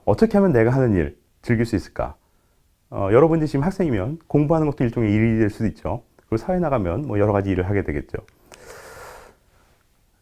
어떻게 하면 내가 하는 일 즐길 수 있을까? 여러분들이 지금 학생이면 공부하는 것도 일종의 일이 될 수도 있죠. 그리고 사회 나가면 뭐 여러 가지 일을 하게 되겠죠.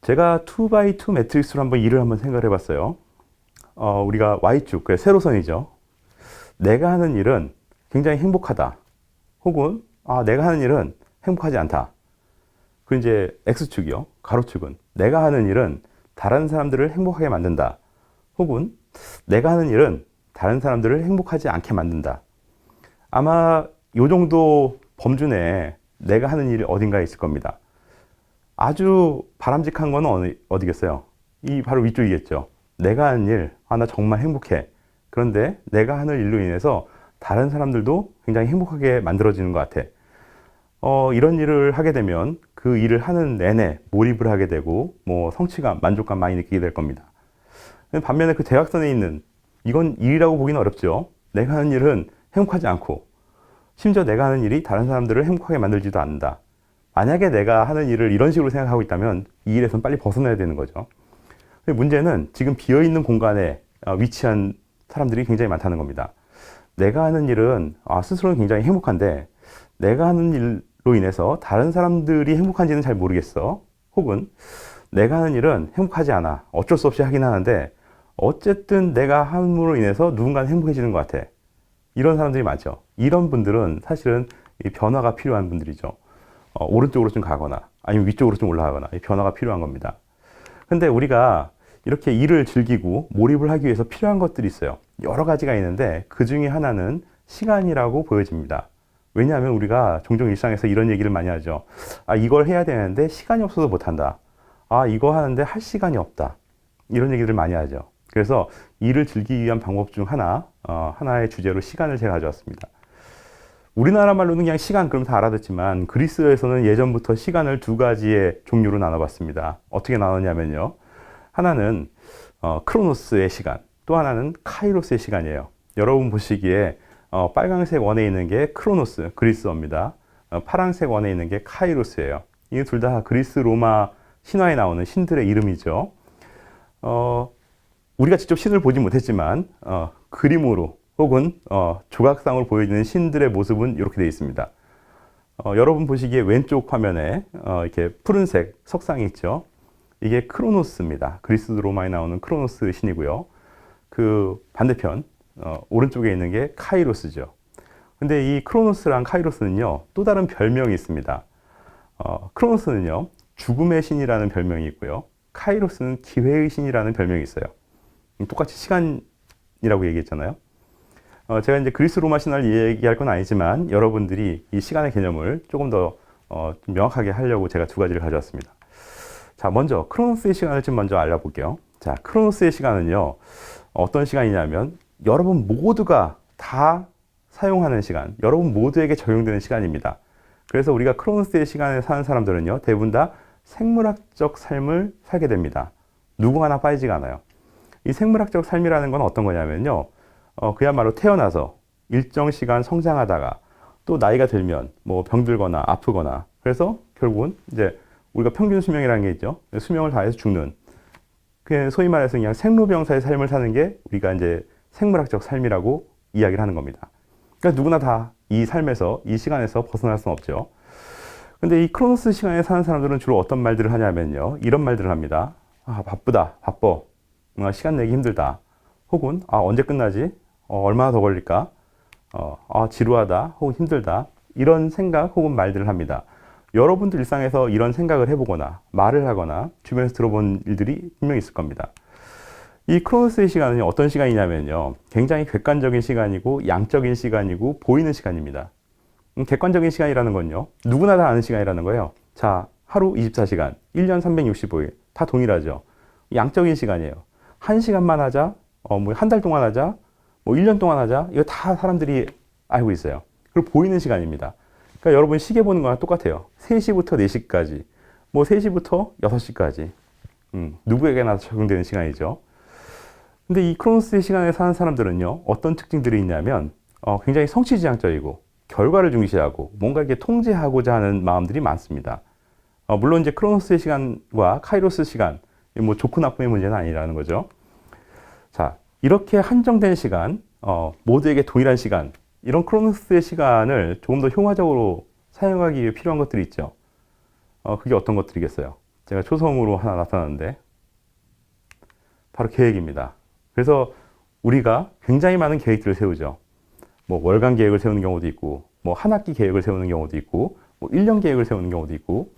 제가 2x2 매트릭스로 한번 일을 한번 생각을 해봤어요. 우리가 Y축, 그 세로선이죠. 내가 하는 일은 굉장히 행복하다. 혹은 내가 하는 일은 행복하지 않다. 그리고 이제 X축이요. 가로축은 내가 하는 일은 다른 사람들을 행복하게 만든다. 혹은 내가 하는 일은 다른 사람들을 행복하지 않게 만든다. 아마 이 정도 범주 내에 내가 하는 일이 어딘가에 있을 겁니다. 아주 바람직한 건 어디겠어요? 이 바로 위쪽이겠죠. 내가 하는 일, 나 정말 행복해. 그런데 내가 하는 일로 인해서 다른 사람들도 굉장히 행복하게 만들어지는 것 같아. 이런 일을 하게 되면 그 일을 하는 내내 몰입을 하게 되고 뭐 성취감, 만족감 많이 느끼게 될 겁니다. 반면에 그 대각선에 있는 이건 일이라고 보기는 어렵죠. 내가 하는 일은 행복하지 않고 심지어 내가 하는 일이 다른 사람들을 행복하게 만들지도 않는다. 만약에 내가 하는 일을 이런 식으로 생각하고 있다면 이 일에선 빨리 벗어나야 되는 거죠. 문제는 지금 비어있는 공간에 위치한 사람들이 굉장히 많다는 겁니다. 내가 하는 일은 스스로는 굉장히 행복한데 내가 하는 일로 인해서 다른 사람들이 행복한지는 잘 모르겠어. 혹은 내가 하는 일은 행복하지 않아. 어쩔 수 없이 하긴 하는데 어쨌든 내가 함으로 인해서 누군가는 행복해지는 것 같아. 이런 사람들이 많죠. 이런 분들은 사실은 변화가 필요한 분들이죠. 오른쪽으로 좀 가거나 아니면 위쪽으로 좀 올라가거나 변화가 필요한 겁니다. 근데 우리가 이렇게 일을 즐기고 몰입을 하기 위해서 필요한 것들이 있어요. 여러 가지가 있는데 그 중에 하나는 시간이라고 보여집니다. 왜냐하면 우리가 종종 일상에서 이런 얘기를 많이 하죠. 이걸 해야 되는데 시간이 없어서 못한다. 이거 하는데 할 시간이 없다. 이런 얘기를 많이 하죠. 그래서 일을 즐기기 위한 방법 중 하나의 주제로 시간을 제가 가져왔습니다. 우리나라 말로는 그냥 시간 그럼 다 알아듣지만 그리스에서는 예전부터 시간을 두 가지의 종류로 나눠봤습니다. 어떻게 나눴냐면요. 하나는 크로노스의 시간, 또 하나는 카이로스의 시간이에요. 여러분 보시기에 빨간색 원에 있는 게 크로노스, 그리스어입니다. 파란색 원에 있는 게 카이로스예요. 이게 둘 다 그리스 로마 신화에 나오는 신들의 이름이죠. 우리가 직접 신을 보지 못했지만 그림으로 혹은 조각상으로 보여지는 신들의 모습은 이렇게 되어 있습니다. 여러분 보시기에 왼쪽 화면에 이렇게 푸른색 석상이 있죠. 이게 크로노스입니다. 그리스 로마에 나오는 크로노스 신이고요. 그 반대편 오른쪽에 있는 게 카이로스죠. 근데 이 크로노스랑 카이로스는요, 또 다른 별명이 있습니다. 크로노스는요, 죽음의 신이라는 별명이 있고요. 카이로스는 기회의 신이라는 별명이 있어요. 똑같이 시간이라고 얘기했잖아요. 제가 이제 그리스 로마 신화를 얘기할 건 아니지만 여러분들이 이 시간의 개념을 조금 더 좀 명확하게 하려고 제가 두 가지를 가져왔습니다. 자, 먼저 크로노스의 시간을 좀 먼저 알아볼게요. 자, 크로노스의 시간은요, 어떤 시간이냐면 여러분 모두가 다 사용하는 시간, 여러분 모두에게 적용되는 시간입니다. 그래서 우리가 크로노스의 시간에 사는 사람들은요, 대부분 다 생물학적 삶을 살게 됩니다. 누구 하나 빠지지가 않아요. 이 생물학적 삶이라는 건 어떤 거냐면요, 그야말로 태어나서 일정 시간 성장하다가 또 나이가 들면 뭐 병들거나 아프거나, 그래서 결국은 이제 우리가 평균 수명이라는 게 있죠. 수명을 다해서 죽는. 그 소위 말해서 그냥 생로병사의 삶을 사는 게 우리가 이제 생물학적 삶이라고 이야기를 하는 겁니다. 그러니까 누구나 다 이 삶에서, 이 시간에서 벗어날 수는 없죠. 근데 이 크로노스 시간에 사는 사람들은 주로 어떤 말들을 하냐면요, 이런 말들을 합니다. 바쁘다, 바빠. 시간 내기 힘들다. 혹은 언제 끝나지? 얼마나 더 걸릴까? 지루하다, 혹은 힘들다. 이런 생각 혹은 말들을 합니다. 여러분들 일상에서 이런 생각을 해보거나 말을 하거나 주변에서 들어본 일들이 분명히 있을 겁니다. 이 크로노스의 시간은 어떤 시간이냐면요, 굉장히 객관적인 시간이고 양적인 시간이고 보이는 시간입니다. 객관적인 시간이라는 건요, 누구나 다 아는 시간이라는 거예요. 자, 하루 24시간, 1년 365일 다 동일하죠. 양적인 시간이에요. 1시간만 하자, 뭐 한 달 동안 하자, 뭐 1년 동안 하자, 이거 다 사람들이 알고 있어요. 그리고 보이는 시간입니다. 그러니까 여러분 시계 보는 거랑 똑같아요. 3시부터 4시까지, 뭐 3시부터 6시까지. 누구에게나 적용되는 시간이죠. 근데 이 크로노스의 시간에 사는 사람들은요, 어떤 특징들이 있냐면 굉장히 성취지향적이고 결과를 중시하고 뭔가 이렇게 통제하고자 하는 마음들이 많습니다. 물론 이제 크로노스의 시간과 카이로스 시간, 뭐 좋고 나쁨의 문제는 아니라는 거죠. 자, 이렇게 한정된 시간, 모두에게 동일한 시간, 이런 크로노스의 시간을 조금 더 효과적으로 사용하기 위해 필요한 것들이 있죠. 그게 어떤 것들이겠어요? 제가 초성으로 하나 나타났는데, 바로 계획입니다. 그래서 우리가 굉장히 많은 계획들을 세우죠. 뭐 월간 계획을 세우는 경우도 있고, 뭐 한 학기 계획을 세우는 경우도 있고, 뭐 1년 계획을 세우는 경우도 있고,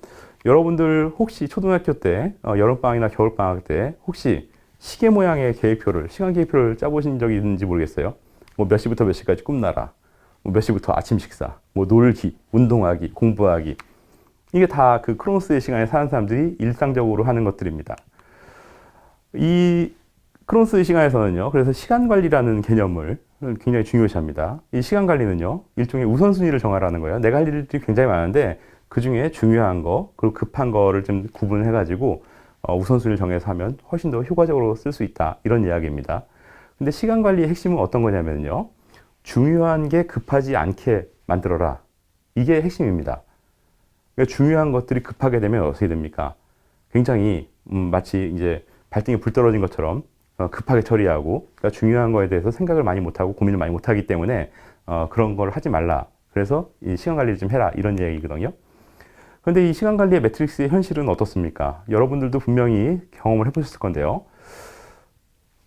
여러분들 혹시 초등학교 때, 여름방학이나 겨울방학 때 혹시 시계 모양의 계획표를, 시간 계획표를 짜보신 적이 있는지 모르겠어요. 뭐 몇 시부터 몇 시까지 꿈나라, 뭐 몇 시부터 아침 식사, 뭐 놀기, 운동하기, 공부하기. 이게 다 그 크로노스의 시간에 사는 사람들이 일상적으로 하는 것들입니다. 이 크로노스의 시간에서는요, 그래서 시간 관리라는 개념을 굉장히 중요시합니다. 이 시간 관리는요, 일종의 우선순위를 정하라는 거예요. 내가 할 일들이 굉장히 많은데 그 중에 중요한 거, 그리고 급한 거를 좀 구분해가지고 우선순위를 정해서 하면 훨씬 더 효과적으로 쓸 수 있다. 이런 이야기입니다. 근데 시간 관리의 핵심은 어떤 거냐면요, 중요한 게 급하지 않게 만들어라. 이게 핵심입니다. 그러니까 중요한 것들이 급하게 되면 어떻게 됩니까? 굉장히 마치 이제 발등에 불 떨어진 것처럼 급하게 처리하고, 그러니까 중요한 거에 대해서 생각을 많이 못하고 고민을 많이 못하기 때문에 그런 걸 하지 말라. 그래서 이 시간 관리를 좀 해라. 이런 얘기거든요. 그런데 이 시간 관리의 매트릭스의 현실은 어떻습니까? 여러분들도 분명히 경험을 해보셨을 건데요.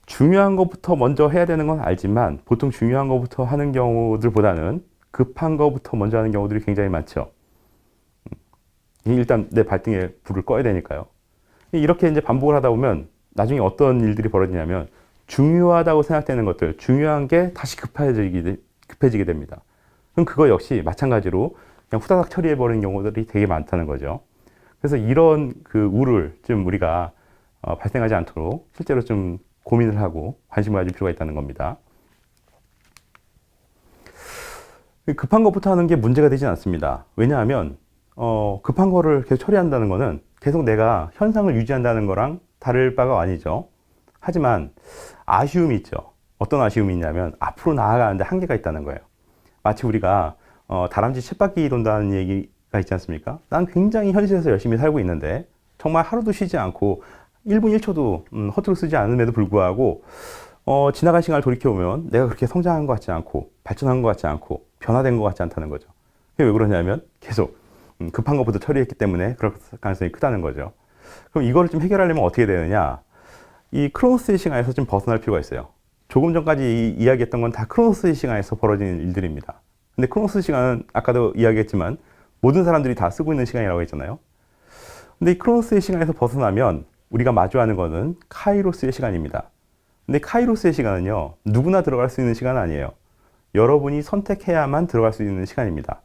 중요한 것부터 먼저 해야 되는 건 알지만 보통 중요한 것부터 하는 경우들보다는 급한 것부터 먼저 하는 경우들이 굉장히 많죠. 일단 내 발등에 불을 꺼야 되니까요. 이렇게 이제 반복을 하다 보면 나중에 어떤 일들이 벌어지냐면 중요하다고 생각되는 것들, 중요한 게 다시 급해지게 됩니다. 그럼 그거 역시 마찬가지로 그냥 후다닥 처리해버리는 경우들이 되게 많다는 거죠. 그래서 이런 그 우를 좀 우리가 발생하지 않도록 실제로 좀 고민을 하고 관심을 가질 필요가 있다는 겁니다. 급한 것부터 하는 게 문제가 되진 않습니다. 왜냐하면 급한 거를 계속 처리한다는 거는 계속 내가 현상을 유지한다는 거랑 다를 바가 아니죠. 하지만 아쉬움이 있죠. 어떤 아쉬움이 있냐면 앞으로 나아가는데 한계가 있다는 거예요. 마치 우리가 다람쥐 쳇바퀴 돈다는 얘기가 있지 않습니까? 난 굉장히 현실에서 열심히 살고 있는데 정말 하루도 쉬지 않고 1분 1초도 허투루 쓰지 않음에도 불구하고 지나간 시간을 돌이켜보면 내가 그렇게 성장한 것 같지 않고 발전한 것 같지 않고 변화된 것 같지 않다는 거죠. 그게 왜 그러냐면 계속 급한 것부터 처리했기 때문에 그럴 가능성이 크다는 거죠. 그럼 이거를 좀 해결하려면 어떻게 되느냐? 이 크로노스의 시간에서 좀 벗어날 필요가 있어요. 조금 전까지 이야기했던 건 다 크로노스의 시간에서 벌어지는 일들입니다. 근데 크로노스 시간은 아까도 이야기했지만 모든 사람들이 다 쓰고 있는 시간이라고 했잖아요. 근데 이 크로노스의 시간에서 벗어나면 우리가 마주하는 거는 카이로스의 시간입니다. 근데 카이로스의 시간은요, 누구나 들어갈 수 있는 시간은 아니에요. 여러분이 선택해야만 들어갈 수 있는 시간입니다.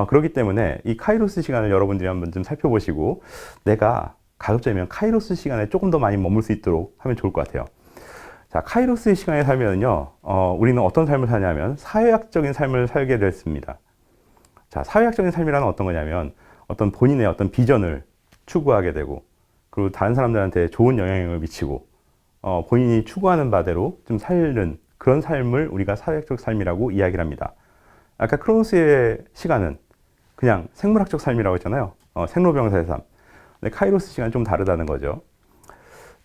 그렇기 때문에 이 카이로스 시간을 여러분들이 한번 좀 살펴보시고 내가 가급적이면 카이로스 시간에 조금 더 많이 머물 수 있도록 하면 좋을 것 같아요. 자, 카이로스의 시간에 살면요, 우리는 어떤 삶을 사냐면 사회학적인 삶을 살게 됐습니다. 자, 사회학적인 삶이란 어떤 거냐면 어떤 본인의 어떤 비전을 추구하게 되고, 그리고 다른 사람들한테 좋은 영향력을 미치고, 본인이 추구하는 바대로 좀 살는 그런 삶을 우리가 사회학적 삶이라고 이야기를 합니다. 아까 크로노스의 시간은 그냥 생물학적 삶이라고 했잖아요. 생로병사의 삶. 근데 카이로스 시간은 좀 다르다는 거죠.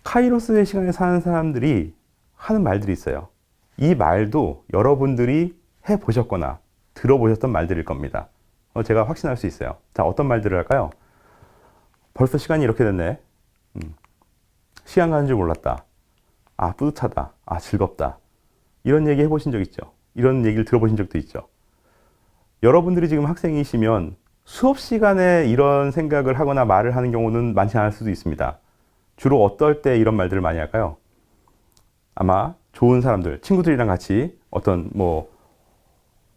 카이로스의 시간에 사는 사람들이 하는 말들이 있어요. 이 말도 여러분들이 해보셨거나 들어보셨던 말들일 겁니다. 제가 확신할 수 있어요. 자, 어떤 말들을 할까요? 벌써 시간이 이렇게 됐네. 시간 가는 줄 몰랐다. 아, 뿌듯하다. 아, 즐겁다. 이런 얘기 해보신 적 있죠? 이런 얘기를 들어보신 적도 있죠? 여러분들이 지금 학생이시면 수업 시간에 이런 생각을 하거나 말을 하는 경우는 많지 않을 수도 있습니다. 주로 어떨 때 이런 말들을 많이 할까요? 아마 좋은 사람들, 친구들이랑 같이 어떤 뭐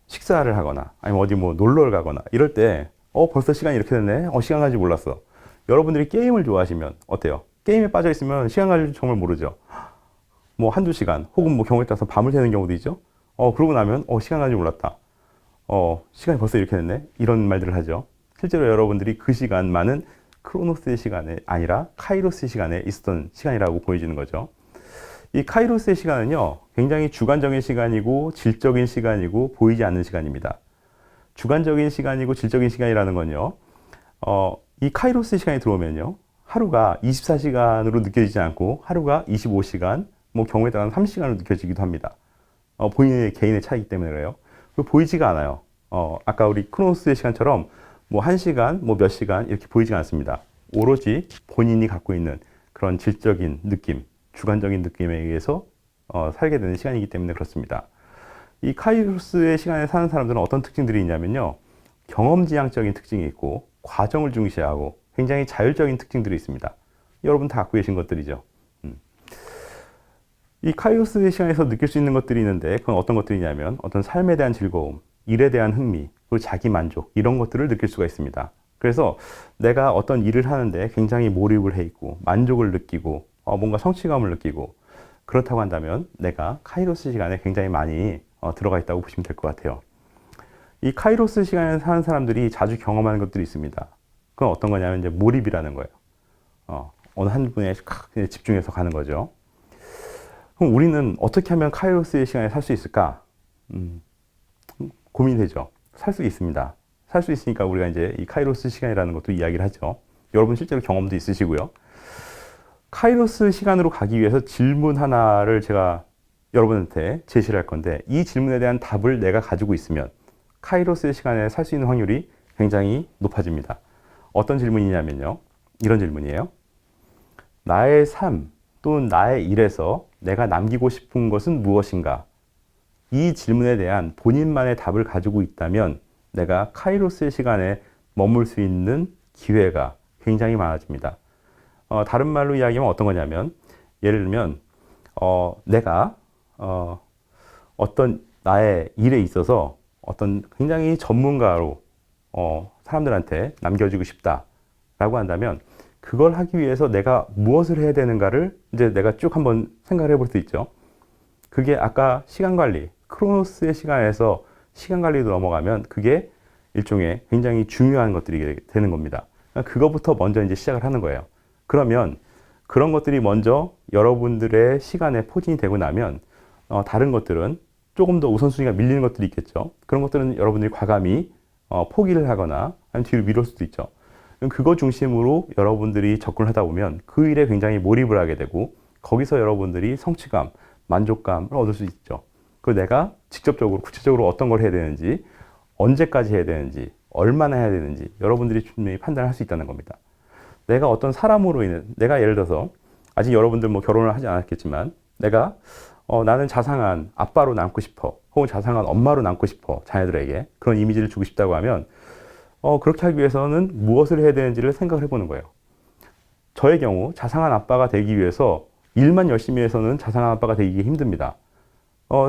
식사를 하거나 아니면 어디 뭐 놀러를 가거나 이럴 때 벌써 시간이 이렇게 됐네? 시간 가는지 몰랐어. 여러분들이 게임을 좋아하시면 어때요? 게임에 빠져 있으면 시간 가는지 정말 모르죠. 뭐 한두 시간 혹은 뭐 경우에 따라서 밤을 새는 경우도 있죠. 그러고 나면 시간 가는지 몰랐다. 시간이 벌써 이렇게 됐네? 이런 말들을 하죠. 실제로 여러분들이 그 시간만은 크로노스의 시간에 아니라 카이로스의 시간에 있었던 시간이라고 보여지는 거죠. 이 카이로스의 시간은요, 굉장히 주관적인 시간이고 질적인 시간이고 보이지 않는 시간입니다. 주관적인 시간이고 질적인 시간이라는 건요, 이 카이로스의 시간이 들어오면요, 하루가 24시간으로 느껴지지 않고 하루가 25시간, 뭐 경우에 따라서 3시간으로 느껴지기도 합니다. 본인의 개인의 차이기 때문에 그래요. 보이지가 않아요. 아까 우리 크로노스의 시간처럼 뭐 1시간, 뭐 몇 시간 이렇게 보이지가 않습니다. 오로지 본인이 갖고 있는 그런 질적인 느낌, 주관적인 느낌에 의해서 살게 되는 시간이기 때문에 그렇습니다. 이 카이로스의 시간에 사는 사람들은 어떤 특징들이 있냐면요. 경험지향적인 특징이 있고 과정을 중시하고 굉장히 자율적인 특징들이 있습니다. 여러분 다 갖고 계신 것들이죠. 이 카이로스의 시간에서 느낄 수 있는 것들이 있는데 그건 어떤 것들이냐면 어떤 삶에 대한 즐거움, 일에 대한 흥미, 그리고 자기 만족 이런 것들을 느낄 수가 있습니다. 그래서 내가 어떤 일을 하는데 굉장히 몰입을 해 있고 만족을 느끼고 뭔가 성취감을 느끼고 그렇다고 한다면 내가 카이로스 시간에 굉장히 많이 들어가 있다고 보시면 될 것 같아요. 이 카이로스 시간에 사는 사람들이 자주 경험하는 것들이 있습니다. 그건 어떤 거냐면 이제 몰입이라는 거예요. 어느 한 분에 집중해서 가는 거죠. 그럼 우리는 어떻게 하면 카이로스의 시간에 살 수 있을까? 고민되죠. 살 수 있습니다. 살 수 있으니까 우리가 이제 이 카이로스 시간이라는 것도 이야기를 하죠. 여러분 실제로 경험도 있으시고요. 카이로스 시간으로 가기 위해서 질문 하나를 제가 여러분한테 제시를 할 건데 이 질문에 대한 답을 내가 가지고 있으면 카이로스 시간에 살 수 있는 확률이 굉장히 높아집니다. 어떤 질문이냐면요. 이런 질문이에요. 나의 삶 또는 나의 일에서 내가 남기고 싶은 것은 무엇인가? 이 질문에 대한 본인만의 답을 가지고 있다면 내가 카이로스의 시간에 머물 수 있는 기회가 굉장히 많아집니다. 다른 말로 이야기하면 어떤 거냐면 예를 들면 내가 어떤 나의 일에 있어서 어떤 굉장히 전문가로 사람들한테 남겨주고 싶다라고 한다면 그걸 하기 위해서 내가 무엇을 해야 되는가를 이제 내가 쭉 한번 생각을 해볼 수 있죠. 그게 아까 시간 관리, 크로노스의 시간에서 시간 관리로 넘어가면 그게 일종의 굉장히 중요한 것들이 되는 겁니다. 그거부터 먼저 이제 시작을 하는 거예요. 그러면 그런 것들이 먼저 여러분들의 시간에 포진이 되고 나면 다른 것들은 조금 더 우선순위가 밀리는 것들이 있겠죠. 그런 것들은 여러분들이 과감히 포기를 하거나 아니면 뒤로 미룰 수도 있죠. 그거 중심으로 여러분들이 접근을 하다 보면 그 일에 굉장히 몰입을 하게 되고 거기서 여러분들이 성취감, 만족감을 얻을 수 있죠. 그 내가 직접적으로 구체적으로 어떤 걸 해야 되는지 언제까지 해야 되는지 얼마나 해야 되는지 여러분들이 분명히 판단할 수 있다는 겁니다. 내가 어떤 사람으로 인해 내가 예를 들어서 아직 여러분들 뭐 결혼을 하지 않았겠지만 내가 나는 자상한 아빠로 남고 싶어 혹은 자상한 엄마로 남고 싶어 자녀들에게 그런 이미지를 주고 싶다고 하면 그렇게 하기 위해서는 무엇을 해야 되는지를 생각을 해보는 거예요. 저의 경우 자상한 아빠가 되기 위해서 일만 열심히 해서는 자상한 아빠가 되기 힘듭니다.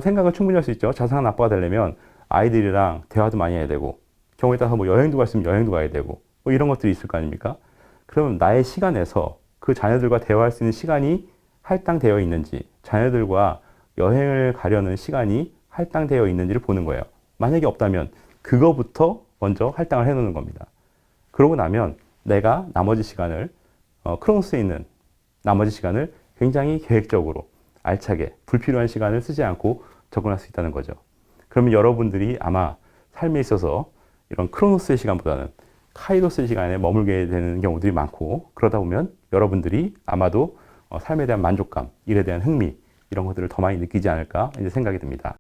생각은 충분히 할 수 있죠. 자상한 아빠가 되려면 아이들이랑 대화도 많이 해야 되고 경우에 따라서 뭐 여행도 갈 수 있으면 여행도 가야 되고 뭐 이런 것들이 있을 거 아닙니까? 그러면 나의 시간에서 그 자녀들과 대화할 수 있는 시간이 할당되어 있는지 자녀들과 여행을 가려는 시간이 할당되어 있는지를 보는 거예요. 만약에 없다면 그거부터 먼저 할당을 해놓는 겁니다. 그러고 나면 내가 나머지 시간을 크로노스에 있는 나머지 시간을 굉장히 계획적으로 알차게 불필요한 시간을 쓰지 않고 접근할 수 있다는 거죠. 그러면 여러분들이 아마 삶에 있어서 이런 크로노스의 시간보다는 카이로스의 시간에 머물게 되는 경우들이 많고 그러다 보면 여러분들이 아마도 삶에 대한 만족감, 일에 대한 흥미 이런 것들을 더 많이 느끼지 않을까 이제 생각이 듭니다.